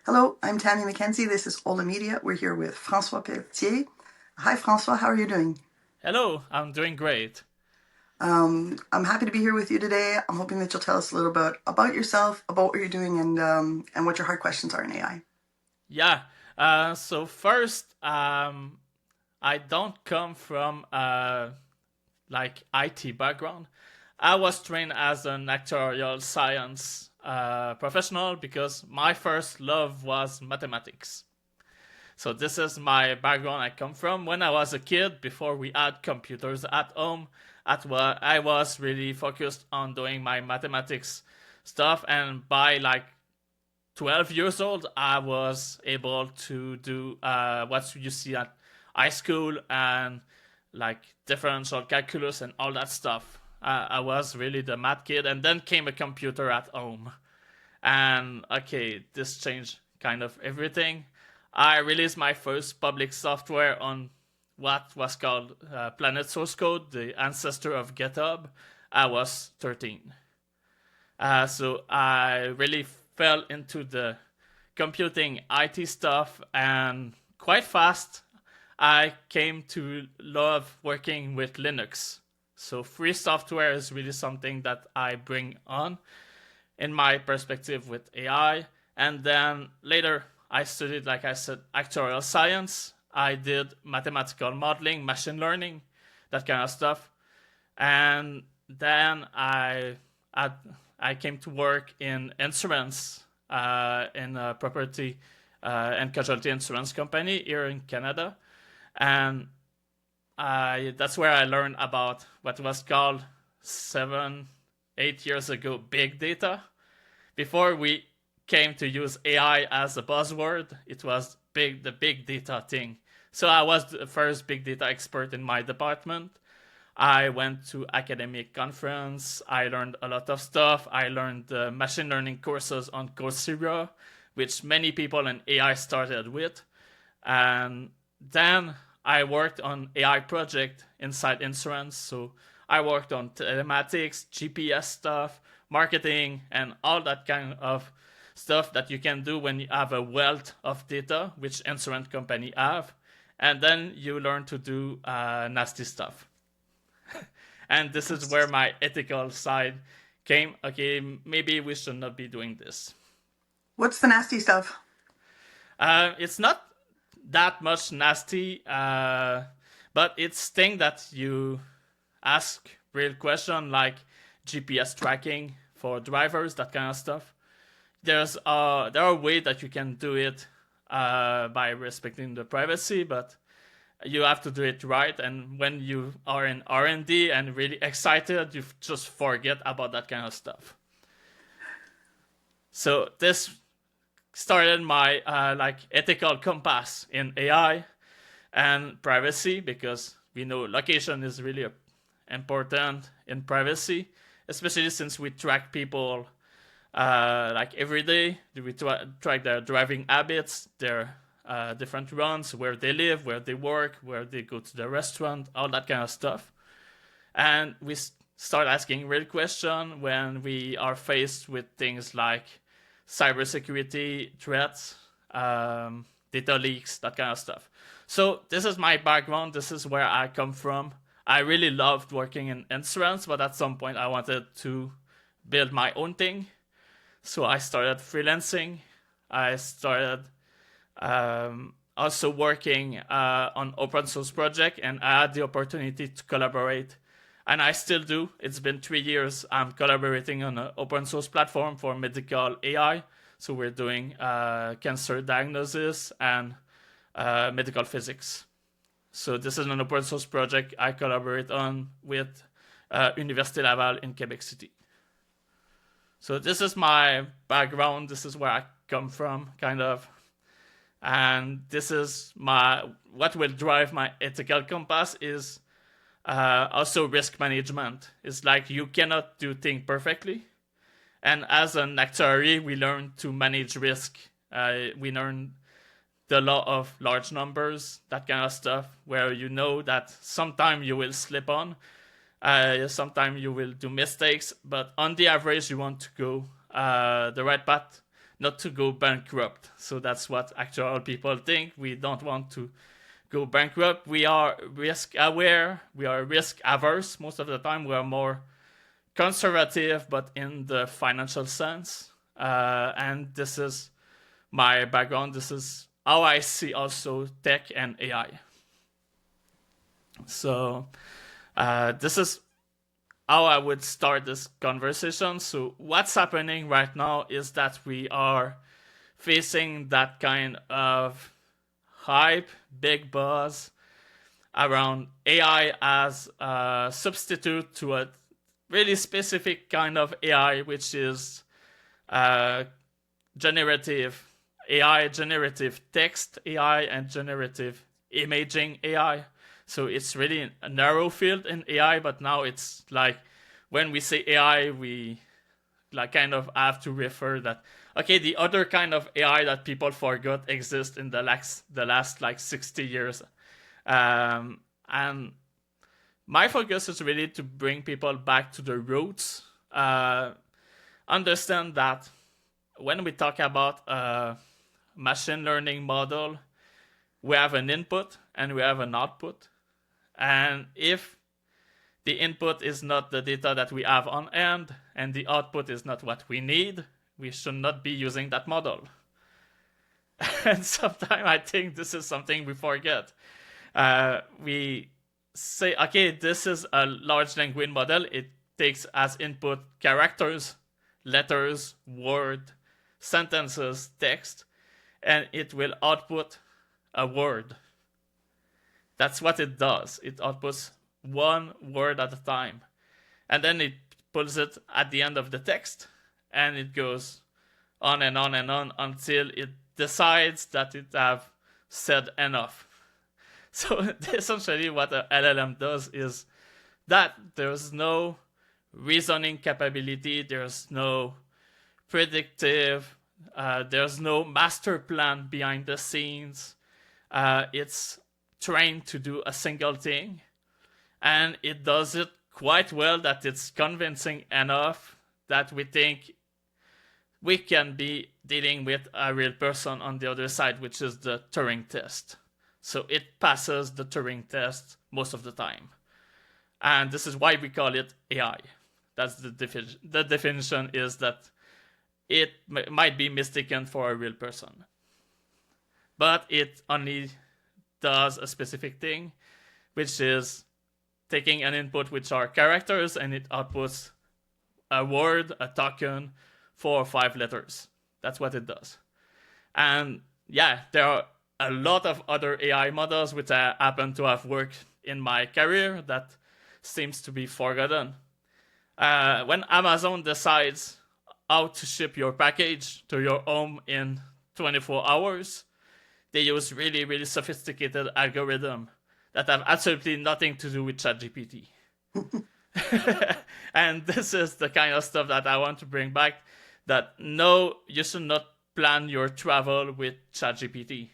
Hello, I'm Tammy Mackenzie. This is Aula Media. We're here with François Pelletier. Hi, François. How are you doing? Hello, I'm doing great. I'm happy to be here with you today. I'm hoping that you'll tell us a little bit about yourself, about what you're doing, and what your hard questions are in AI. Yeah. So first, I don't come from like IT background. I was trained as an actuarial science professional because my first love was mathematics. So this is my background I come from. When I was a kid, before we had computers at home, at what I was really focused on doing my mathematics stuff, and by like 12 years old, I was able to do what you see at high school and like differential calculus and all that stuff. I was really the math kid, and then came a computer at home. And okay, this changed kind of everything. I released my first public software on what was called Planet Source Code, the ancestor of GitHub. I was 13. So I really fell into the computing IT stuff, and quite fast I came to love working with Linux. So free software is really something that I bring on in my perspective with AI. And then later I studied, like I said, actuarial science. I did mathematical modeling, machine learning, that kind of stuff. And then I, I came to work in insurance, in a property and casualty insurance company here in Canada. And that's where I learned about what was called 7, 8 years ago big data. Before we came to use AI as a buzzword, it was the big data thing. So I was the first big data expert in my department. I went to academic conference. I learned a lot of stuff. I learned machine learning courses on Coursera, which many people in AI started with. And then I worked on AI project inside insurance. So I worked on telematics, GPS stuff, marketing, and all that kind of stuff that you can do when you have a wealth of data, which insurance company have. And then you learn to do nasty stuff. And this is where my ethical side came. Okay, maybe we should not be doing this. What's the nasty stuff? It's not that much nasty, but it's thing that you ask real question like GPS tracking for drivers, that kind of stuff. There are ways that you can do it by respecting the privacy, but you have to do it right. And when you are in R&D and really excited, you just forget about that kind of stuff. So this started my like ethical compass in AI and privacy, because we know location is really important in privacy, especially since we track people like every day. We track their driving habits, their different runs, where they live, where they work, where they go to the restaurant, all that kind of stuff. And we start asking real questions when we are faced with things like cybersecurity threats, data leaks, that kind of stuff. So this is my background. This is where I come from. I really loved working in insurance, but at some point I wanted to build my own thing. So I started freelancing. I started also working on open source project, and I had the opportunity to collaborate, and I still do. It's been 3 years. I'm collaborating on an open source platform for medical AI. So we're doing cancer diagnosis and medical physics. So this is an open source project I collaborate on with Université Laval in Quebec City. So this is my background. This is where I come from, kind of. And this is what will drive my ethical compass is also risk management. It's like you cannot do things perfectly. And as an actuary, we learn to manage risk. We learn the law of large numbers, that kind of stuff, where you know that sometime you will slip on, sometime you will do mistakes, but on the average, you want to go the right path not to go bankrupt. So that's what actual people think. We don't want to go bankrupt. We are risk aware. We are risk averse. Most of the time, we are more conservative, but in the financial sense. And this is my background. This is how I see also tech and AI. So this is how I would start this conversation. So what's happening right now is that we are facing that kind of hype, big buzz around AI as a substitute to a really specific kind of AI, which is generative AI, generative text AI, and generative imaging AI. So it's really a narrow field in AI, but now it's like when we say AI, we like kind of have to refer that, okay, the other kind of AI that people forgot exists in the last like 60 years. And my focus is really to bring people back to the roots. Understand that when we talk about a machine learning model, we have an input and we have an output. And if the input is not the data that we have on hand and the output is not what we need, we should not be using that model. And sometimes I think this is something we forget. We say, okay, this is a large language model. It takes as input characters, letters, word, sentences, text, and it will output a word. That's what it does. It outputs one word at a time. And then it pulls it at the end of the text, and it goes on and on and on until it decides that it have said enough. So essentially what a LLM does is that there's no reasoning capability, there's no predictive, there's no master plan behind the scenes. It's trained to do a single thing, and it does it quite well that it's convincing enough that we think we can be dealing with a real person on the other side, which is the Turing test. So it passes the Turing test most of the time. And this is why we call it AI. That's the definition. The definition is that it might be mistaken for a real person. But it only does a specific thing, which is taking an input which are characters, and it outputs a word, a token, 4 or 5 letters. That's what it does. And yeah, there are a lot of other AI models which I happen to have worked in my career that seems to be forgotten. When Amazon decides how to ship your package to your home in 24 hours, they use really, really sophisticated algorithms that have absolutely nothing to do with ChatGPT. And this is the kind of stuff that I want to bring back, that no, you should not plan your travel with ChatGPT.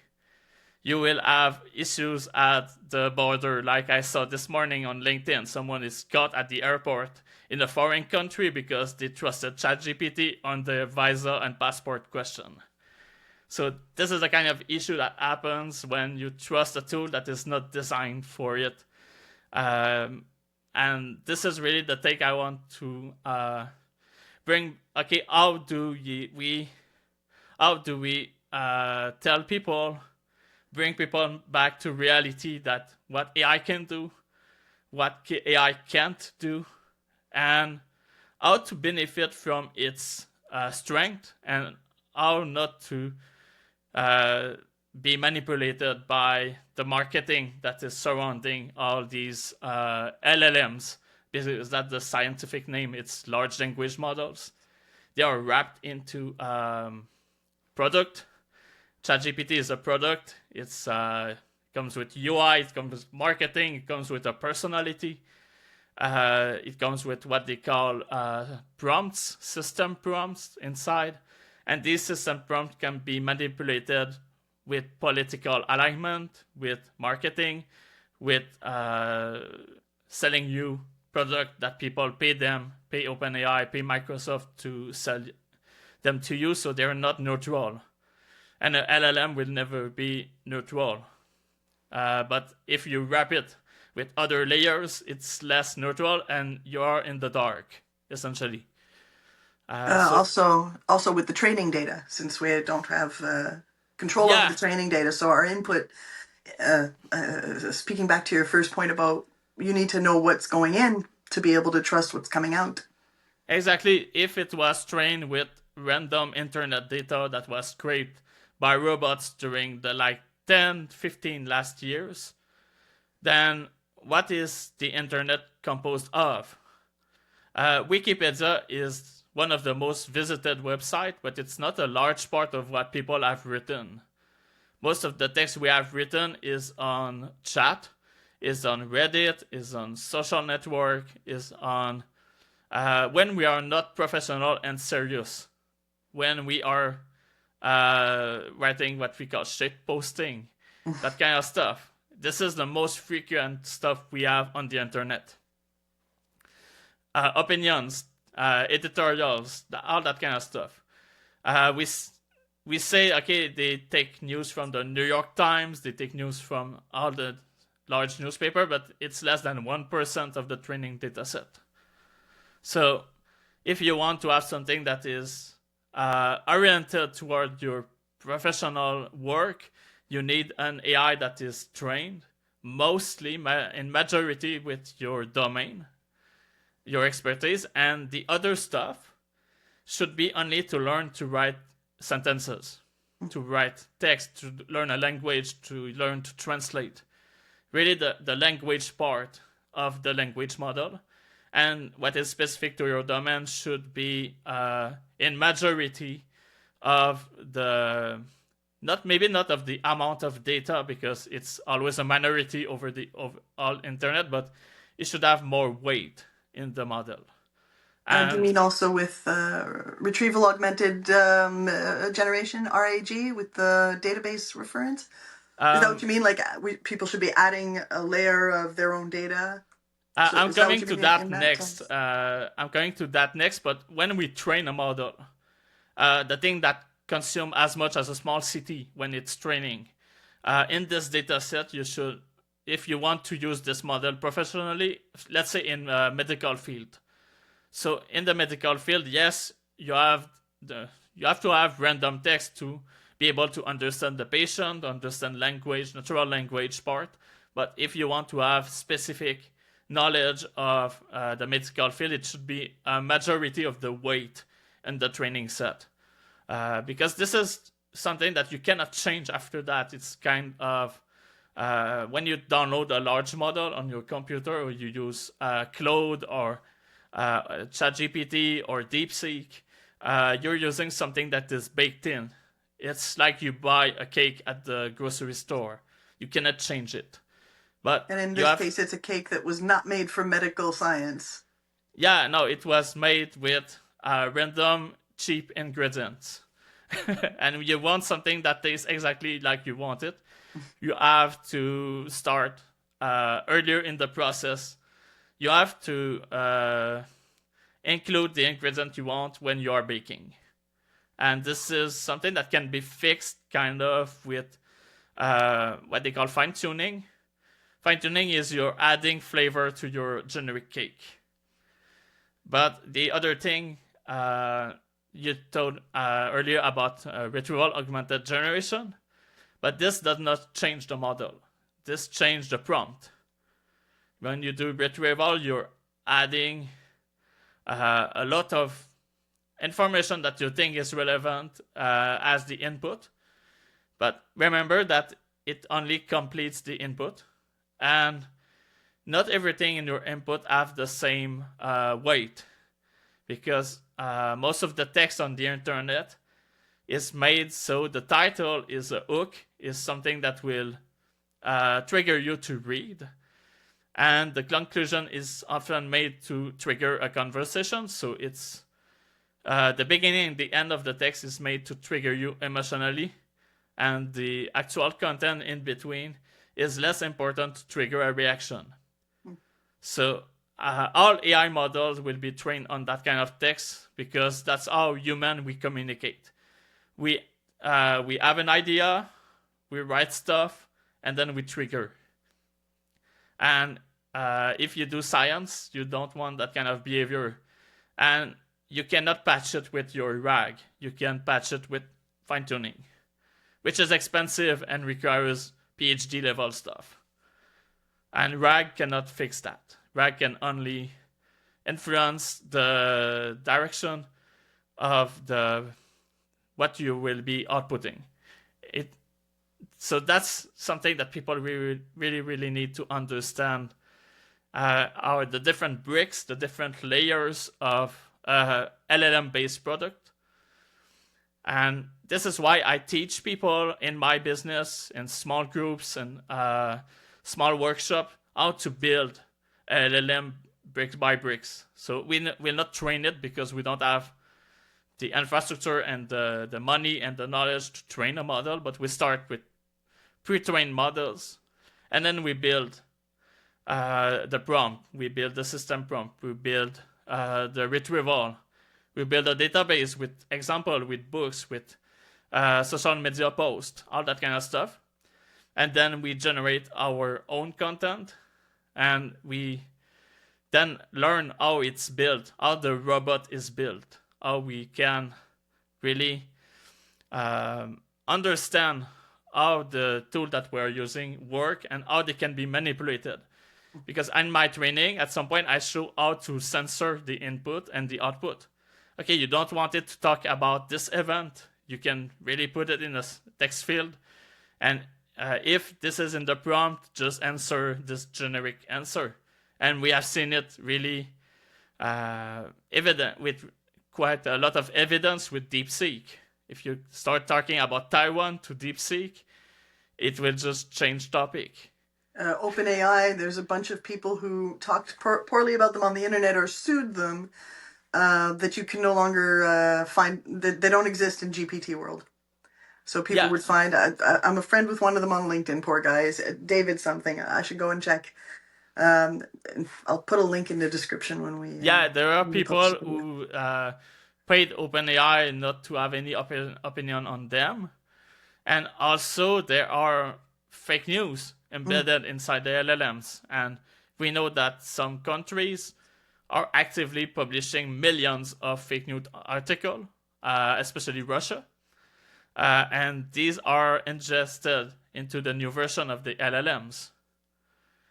You will have issues at the border. Like I saw this morning on LinkedIn, someone is caught at the airport in a foreign country because they trusted ChatGPT on the visa and passport question. So this is the kind of issue that happens when you trust a tool that is not designed for it. And this is really the take I want to bring. Okay, how do we tell people, bring people back to reality that what AI can do, what AI can't do, and how to benefit from its strength, and how not to be manipulated by the marketing that is surrounding all these LLMs, because that's the scientific name. It's large language models. They are wrapped into product. ChatGPT is a product. It's comes with UI, it comes with marketing, it comes with a personality. It comes with what they call prompts, system prompts inside. And these system prompts can be manipulated with political alignment, with marketing, with selling you product that people pay them, pay OpenAI, pay Microsoft to them to use, so they're not neutral. And an LLM will never be neutral. But if you wrap it with other layers, it's less neutral, and you're in the dark, essentially. Also with the training data, since we don't have control over Yeah, the training data, so our input. Speaking back to your first point about you need to know what's going in to be able to trust what's coming out. exactly. If it was trained with random internet data that was scraped by robots during the 10, 15 last years, then what is the internet composed of? Wikipedia is one of the most visited websites, but it's not a large part of what people have written. Most of the text we have written is on chat, is on Reddit, is on social network, is on when we are not professional and serious, when we are writing what we call shit posting, that kind of stuff. This is the most frequent stuff we have on the internet. Opinions, editorials, all that kind of stuff. We say, okay, they take news from the New York Times, they take news from all the large newspaper, but it's less than 1% of the training data set. So if you want to have something that is oriented toward your professional work, you need an AI that is trained, mostly in majority with your domain, your expertise, and the other stuff should be only to learn to write sentences, to write text, to learn a language, to learn to translate. Really the language part of the language model. And what is specific to your domain should be in majority of the, not of the amount of data, because it's always a minority over all internet, but it should have more weight in the model. Do you mean also with retrieval augmented generation, RAG, with the database reference? Is that what you mean? Like people should be adding a layer of their own data? I'm coming to that next. I'm coming to that next. But when we train a model, the thing that consumes as much as a small city when it's training, in this data set, you should, if you want to use this model professionally, let's say in medical field. So in the medical field, yes, you have to have random text to be able to understand the patient, understand language, natural language part. But if you want to have specific knowledge of the medical field, it should be a majority of the weight in the training set. Because this is something that you cannot change after that. It's kind of when you download a large model on your computer, or you use Claude or ChatGPT or DeepSeek, you're using something that is baked in. It's like you buy a cake at the grocery store. You cannot change it. But and in this case, it's a cake that was not made for medical science. Yeah, no, it was made with random cheap ingredients. And you want something that tastes exactly like you want it, you have to start earlier in the process. You have to include the ingredient you want when you are baking. And this is something that can be fixed kind of with what they call fine-tuning. Fine-tuning is you're adding flavor to your generic cake. But the other thing you told earlier about retrieval augmented generation, but this does not change the model. This changes the prompt. When you do retrieval, you're adding a lot of information that you think is relevant as the input. But remember that it only completes the input, and not everything in your input have the same weight, because most of the text on the internet is made so the title is a hook, is something that will trigger you to read, and the conclusion is often made to trigger a conversation. So it's the beginning and the end of the text is made to trigger you emotionally, and the actual content in between is less important to trigger a reaction. So all AI models will be trained on that kind of text because that's how human we communicate. We have an idea, we write stuff, and then we trigger. And if you do science, you don't want that kind of behavior. And you cannot patch it with your RAG. You can patch it with fine-tuning, which is expensive and requires PhD level stuff. And RAG cannot fix that. RAG can only influence the direction of what you will be outputting. So that's something that people really need to understand. Are the different bricks, the different layers of LLM-based product. And this is why I teach people in my business, in small groups and small workshop, how to build LLM bricks by bricks. So we'll not train it because we don't have the infrastructure and the money and the knowledge to train a model, but we start with pre-trained models, and then we build the prompt, we build the system prompt, we build the retrieval, we build a database with example, with books, with social media posts, all that kind of stuff. And then we generate our own content, and we then learn how it's built, how the robot is built, how we can really understand how the tool that we're using work and how they can be manipulated. Because in my training, at some point, I show how to censor the input and the output. Okay, you don't want it to talk about this event. You can really put it in a text field. And if this is in the prompt, just answer this generic answer. And we have seen it really evident with quite a lot of evidence with DeepSeek. If you start talking about Taiwan to DeepSeek, it will just change topic. OpenAI, there's a bunch of people who talked poorly about them on the internet or sued them, that you can no longer find, that they don't exist in GPT world. So people would find, I'm a friend with one of them on LinkedIn, poor guys, David something, I should go and check. I'll put a link in the description when we... there are people who paid OpenAI not to have any opinion on them. And also there are fake news embedded inside the LLMs. And we know that some countries are actively publishing millions of fake news articles, especially Russia. And these are ingested into the new version of the LLMs.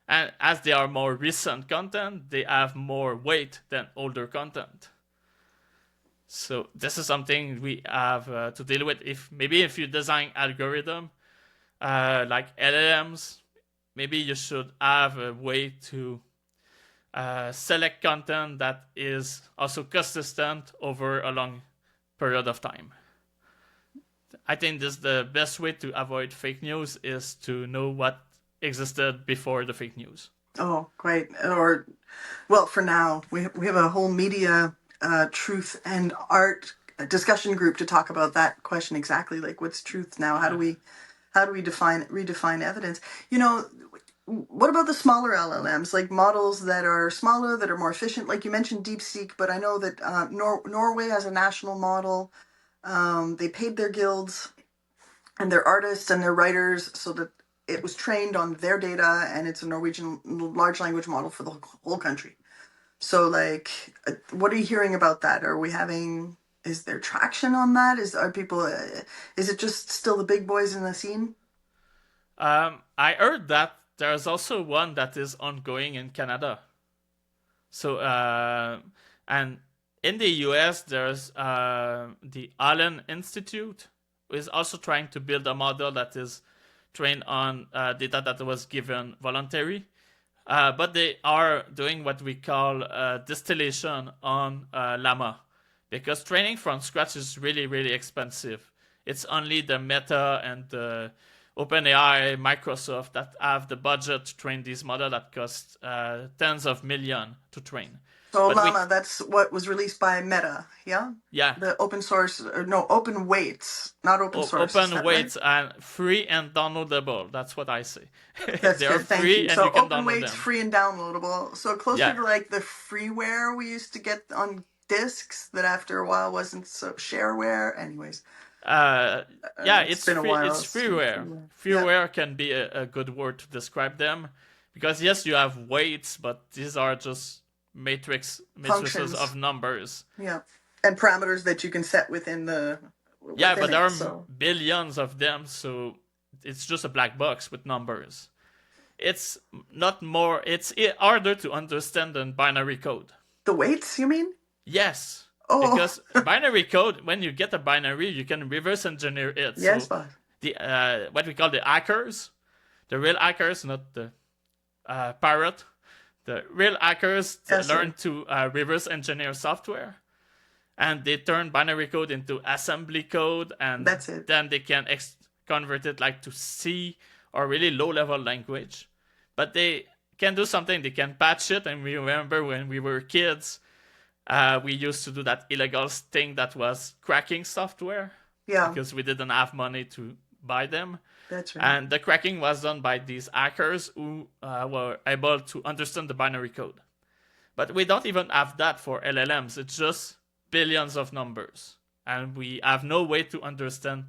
And as they are more recent content, they have more weight than older content. So this is something we have to deal with. If you design algorithm like LLMs, maybe you should have a way to select content that is also consistent over a long period of time. I think this the best way to avoid fake news is to know what existed before the fake news. Oh, great. Or, well, for now, we have a whole media truth and art discussion group to talk about that question exactly. Like, what's truth now? How do we redefine evidence? You know, what about the smaller LLMs, like models that are smaller, that are more efficient? Like you mentioned DeepSeek, but I know that Norway has a national model. They paid their guilds and their artists and their writers so that it was trained on their data, and it's a Norwegian large language model for the whole country. So, like, what are you hearing about that? Is there traction on that? Is it just still the big boys in the scene? I heard that there's also one that is ongoing in Canada. So, and in the US, there's the Allen Institute, who is also trying to build a model that is trained on data that was given voluntary. But they are doing what we call distillation on llama, because training from scratch is really, really expensive. It's only the Meta and the OpenAI, Microsoft that have the budget to train these models that cost tens of millions to train. So Llama, that's what was released by Meta, yeah? Yeah. The open source, open weights, not open source. Open weights and free and downloadable. That's what I say. That's They are good, thank free you. and So you can open download weights, them. free and downloadable. So closer Yeah. to like the freeware we used to get on discs that after a while wasn't so shareware. Anyways. Yeah, it's been a free. while. It's freeware. Freeware can be a good word to describe them, because yes, you have weights, but these are just matrices Functions of numbers. Yeah, and parameters that you can set within the. Yeah, but there are billions of them, so it's just a black box with numbers. It's not more. It's harder to understand than binary code. The weights, you mean? Yes. Oh. Because binary code, when you get a binary, you can reverse engineer it. Yes, so the what we call the hackers, the real hackers, not the pirate, the real hackers learn to reverse engineer software, and they turn binary code into assembly code, and then they can convert it like to C or really low level language. But they can do something. They can patch it, and we remember when we were kids. We used to do that illegal thing that was cracking software. Yeah. Because we didn't have money to buy them. That's right. And the cracking was done by these hackers who were able to understand the binary code. But we don't even have that for LLMs. It's just billions of numbers. And we have no way to understand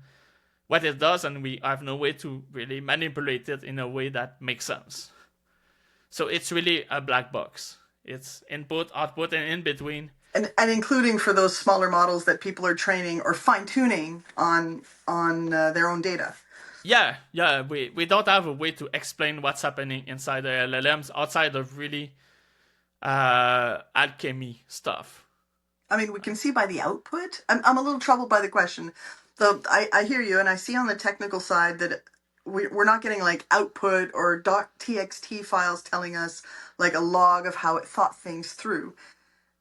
what it does, and we have no way to really manipulate it in a way that makes sense. So it's really a black box. It's input, output, and in between. And including for those smaller models that people are training or fine-tuning on their own data. Yeah. We don't have a way to explain what's happening inside the LLMs outside of really alchemy stuff. I mean, we can see by the output. I'm a little troubled by the question. So I hear you, and I see on the technical side that we're not getting like output or .txt files telling us like a log of how it thought things through.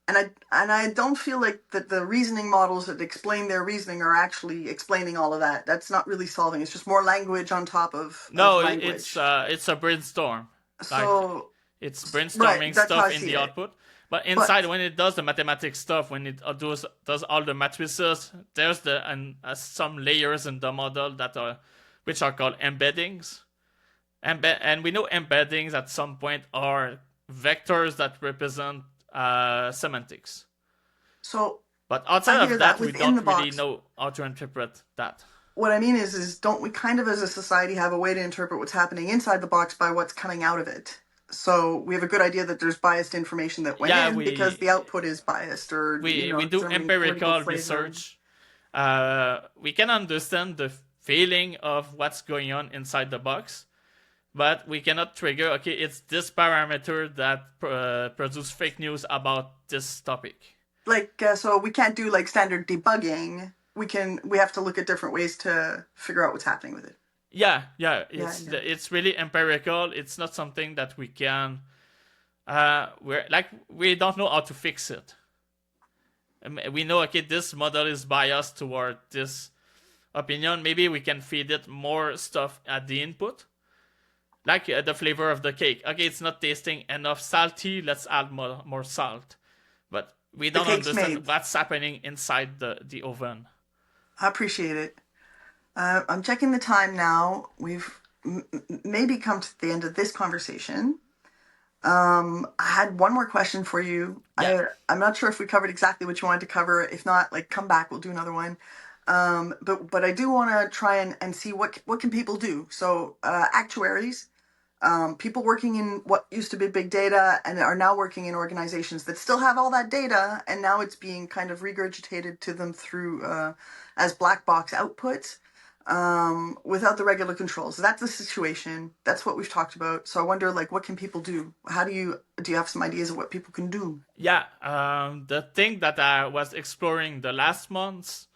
And I don't feel like that the reasoning models that explain their reasoning are actually explaining all of that. That's not really solving. It's just more language on top of language. It's a brainstorm. So it's brainstorming stuff in the output. But inside, when it does the mathematics stuff, when it does all the matrices, there's some layers in the model which are called embeddings. And we know embeddings at some point are vectors that represent semantics. But outside of that, we don't really know how to interpret that. What I mean is don't we kind of as a society have a way to interpret what's happening inside the box by what's coming out of it? So we have a good idea that there's biased information that went in because the output is biased, or we do empirical research. We can understand the feeling of what's going on inside the box, but we cannot trigger. Okay, it's this parameter that produces fake news about this topic. Like so, we can't do like standard debugging. We have to look at different ways to figure out what's happening with it. Yeah. It's really empirical. It's not something that we can. We don't know how to fix it. We know, okay, this model is biased toward this opinion. Maybe we can feed it more stuff at the input, like the flavor of the cake. Okay, it's not tasting enough salty. Let's add more salt. But we don't understand what's happening inside the oven. I appreciate it. I'm checking the time now. We've maybe come to the end of this conversation. I had one more question for you. Yeah. I'm not sure if we covered exactly what you wanted to cover. If not, like, come back. We'll do another one. But I do want to try and see what can people do. So actuaries, people working in what used to be big data and are now working in organizations that still have all that data, and now it's being kind of regurgitated to them through as black box outputs. Without the regular controls. So that's the situation. That's what we've talked about. So I wonder, like, what can people do? How do you have some ideas of what people can do? Yeah, the thing that I was exploring the last months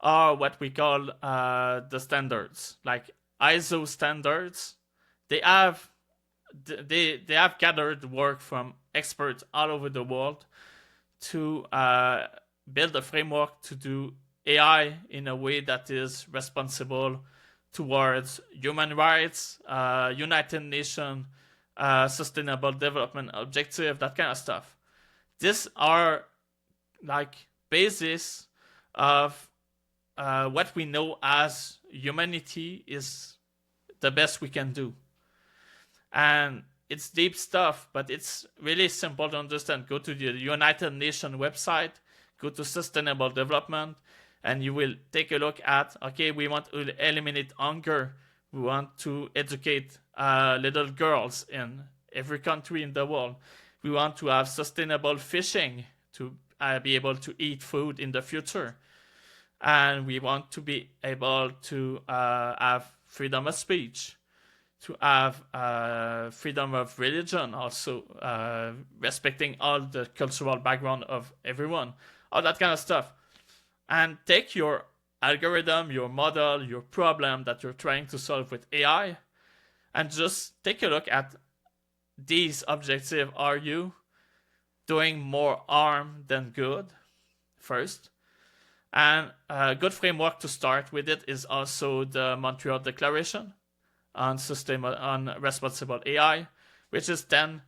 are what we call the standards, like ISO standards. They have gathered work from experts all over the world to build a framework to do AI in a way that is responsible towards human rights, United Nations Sustainable Development Objective, that kind of stuff. these are like basis of what we know as humanity is the best we can do. And it's deep stuff, but it's really simple to understand. Go to the United Nations website, go to sustainable development, and you will take a look at, okay, we want to eliminate hunger. We want to educate little girls in every country in the world. We want to have sustainable fishing to be able to eat food in the future. And we want to be able to have freedom of speech, to have freedom of religion, also respecting all the cultural background of everyone, all that kind of stuff. And take your algorithm, your model, your problem that you're trying to solve with AI, and just take a look at these objectives. Are you doing more harm than good first? And a good framework to start with it is also the Montreal Declaration on responsible AI, which is 10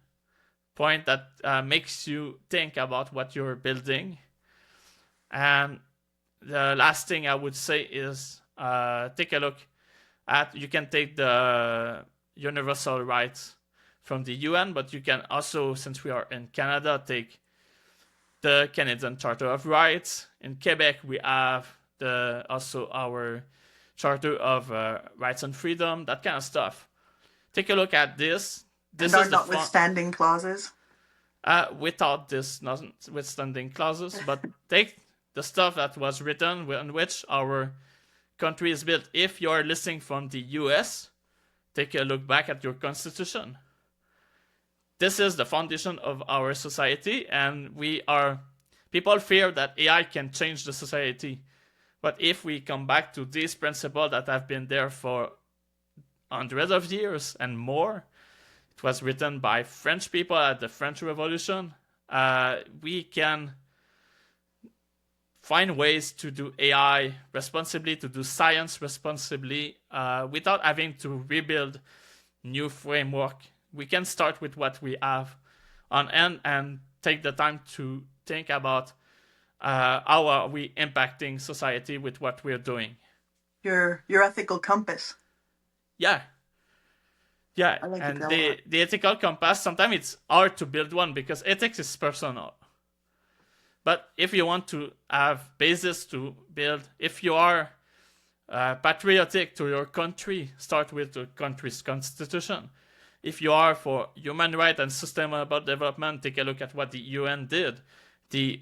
points that makes you think about what you're building. And the last thing I would say is take a look at, you can take the universal rights from the UN, but you can also, since we are in Canada, take the Canadian Charter of Rights. In Quebec, we have also our Charter of Rights and Freedom, that kind of stuff. Take a look at this. This and is notwithstanding clauses? Without this notwithstanding clauses, but take the stuff that was written on which our country is built. If you're listening from the US, take a look back at your constitution. This is the foundation of our society, and people fear that AI can change the society. But if we come back to these principles that have been there for hundreds of years and more, it was written by French people at the French Revolution, we can find ways to do AI responsibly, to do science responsibly, without having to rebuild new framework. We can start with what we have on hand and take the time to think about how are we impacting society with what we're doing. Your ethical compass. Yeah. I like and the ethical compass, sometimes it's hard to build one because ethics is personal. But if you want to have basis to build, if you are patriotic to your country, start with the country's constitution. If you are for human rights and sustainable development, take a look at what the UN did. The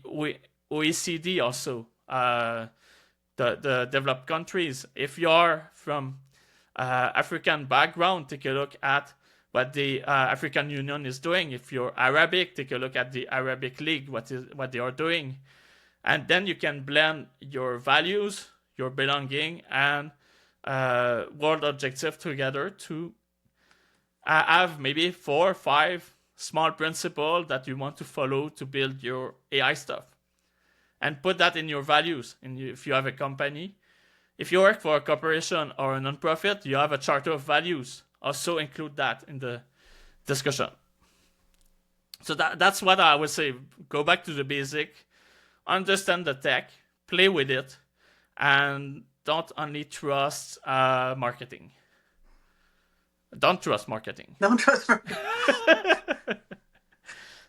OECD also, the developed countries. If you are from African background, take a look at what the African Union is doing. If you're Arabic, take a look at the Arabic League, what they are doing. And then you can blend your values, your belonging, and world objective together to have maybe 4 or 5 small principles that you want to follow to build your AI stuff. And put that in your values. And if you have a company, if you work for a corporation or a non-profit, you have a charter of values. Also include that in the discussion. So that's what I would say. Go back to the basic, understand the tech, play with it, and don't only trust marketing. Don't trust marketing. Don't trust marketing.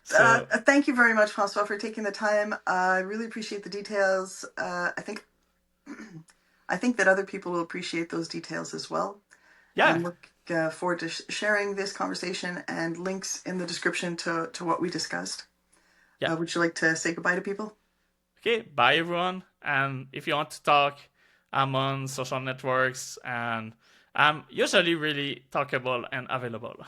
Thank you very much, François, for taking the time. I really appreciate the details. I think that other people will appreciate those details as well. Yeah. And look forward to sharing this conversation and links in the description to what we discussed. Yeah. Would you like to say goodbye to people? Okay, bye everyone. And if you want to talk, I'm on social networks and I'm usually really talkable and available.